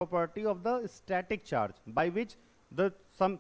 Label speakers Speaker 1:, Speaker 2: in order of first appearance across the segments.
Speaker 1: property of the static charge by which the some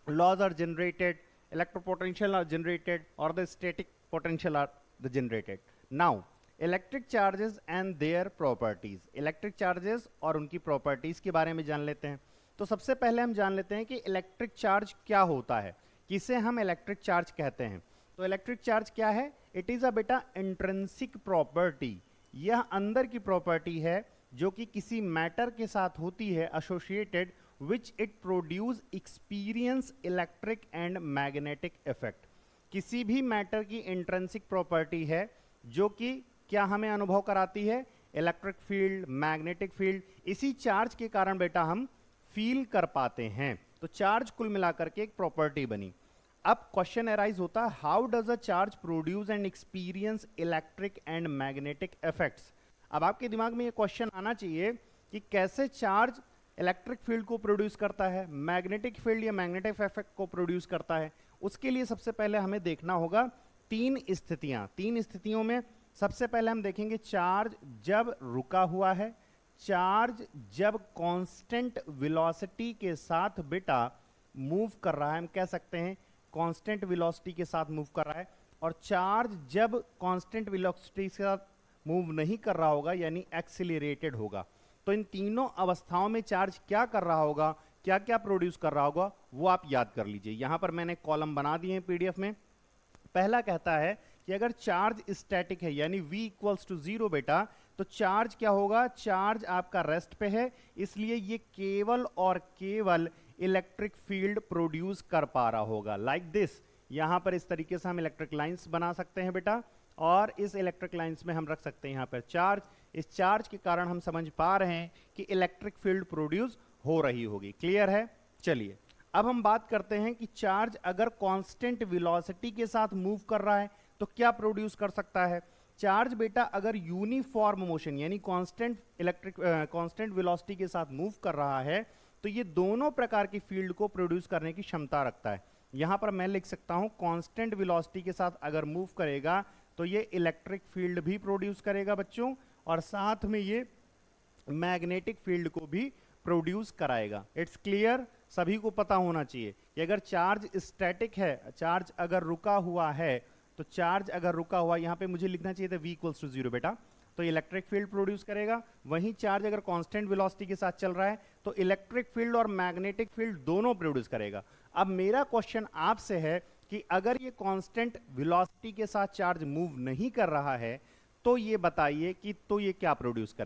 Speaker 1: laws are generated, electropotential are generated, or the static potential are generated. Now electric charges and their properties, electric charges और उनकी properties के बारे में जान लेते हैं। तो सबसे पहले हम जान लेते हैं कि इलेक्ट्रिक चार्ज क्या होता है, किसे हम इलेक्ट्रिक चार्ज कहते हैं। तो इलेक्ट्रिक चार्ज क्या है? इट इज अ बेटा इंट्रिंसिक प्रॉपर्टी, यह अंदर की प्रॉपर्टी है जो कि किसी मैटर के साथ होती है associated which it produce experience electric and magnetic effect. किसी भी मैटर की इंट्रिंसिक प्रॉपर्टी है जो कि क्या हमें अनुभव कराती है? इलेक्ट्रिक फील्ड, मैग्नेटिक फील्ड, इसी चार्ज के कारण बेटा हम फील कर पाते हैं। तो चार्ज कुल मिलाकर के एक प्रॉपर्टी बनी। अब क्वेश्चन अराइज होता है, how does a charge produce and experience electric and magnetic effects. अब आपके दिमाग में ये क्वेश्चन आना चाहिए कि कैसे चार्ज इलेक्ट्रिक फील्ड को प्रोड्यूस करता है, मैग्नेटिक फील्ड या मैग्नेटिक इफेक्ट को प्रोड्यूस करता है। उसके लिए सबसे पहले हमें देखना होगा तीन स्थितियों में सबसे पहले हम देखेंगे चार्ज जब रुका हुआ है, चार्ज जब कांस्टेंट वेलोसिटी के साथ बेटा मूव कर रहा है, हम कह सकते हैं कांस्टेंट वेलोसिटी के साथ मूव कर रहा है, और चार्ज जब कांस्टेंट वेलोसिटी के साथ मूव नहीं कर रहा होगा यानी एक्सीलरेटेड होगा। तो इन तीनों अवस्थाओं में चार्ज क्या कर रहा होगा, क्या क्या प्रोड्यूस कर रहा होगा, वो आप याद कर लीजिए। यहां पर मैंने कॉलम बना दिए हैं पीडीएफ में। पहला कहता है कि अगर चार्ज स्टैटिक है यानी v इक्वल्स टू 0 बेटा, तो चार्ज क्या होगा? चार्ज आपका रेस्ट पे है, इसलिए ये केवल और केवल इलेक्ट्रिक फील्ड प्रोड्यूस कर पा रहा होगा। लाइक दिस, यहां पर इस तरीके से हम इलेक्ट्रिक लाइंस बना सकते हैं बेटा, और इस इलेक्ट्रिक लाइंस में हम रख सकते हैं यहां पर चार्ज। इस चार्ज के कारण हम समझ पा रहे हैं कि इलेक्ट्रिक फील्ड प्रोड्यूस हो रही होगी। क्लियर है? चलिए अब हम बात करते हैं कि चार्ज अगर कांस्टेंट वेलोसिटी के साथ मूव कर रहा है तो क्या प्रोड्यूस कर सकता है? चार्ज बेटा अगर यूनिफॉर्म मोशन यानी कांस्टेंट वेलोसिटी के साथ मूव कर रहा है तो ये दोनों प्रकार की फील्ड को प्रोड्यूस करने की क्षमता रखता है। यहां पर मैं लिख सकता हूं कांस्टेंट वेलोसिटी के साथ अगर मूव करेगा तो ये इलेक्ट्रिक फील्ड भी प्रोड्यूस करेगा बच्चों, और साथ में ये मैग्नेटिक फील्ड को भी प्रोड्यूस कराएगा। It's clear? सभी को पता होना चाहिए कि अगर चार्ज स्टैटिक है, चार्ज अगर रुका हुआ है, तो चार्ज अगर रुका हुआ, यहां पे मुझे लिखना चाहिए था v इक्वल्स टू 0 बेटा, तो इलेक्ट्रिक फील्ड प्रोड्यूस करेगा। वहीं चार्ज अगर कांस्टेंट वेलोसिटी के साथ चल रहा है तो इलेक्ट्रिक फील्ड और मैग्नेटिक फील्ड दोनों प्रोड्यूस करेगा। अब मेरा क्वेश्चन आपसे है कि अगर ये कांस्टेंट वेलोसिटी के साथ चार्ज मूव नहीं कर रहा है तो ये बताइए कि तो ये क्या प्रोड्यूस कर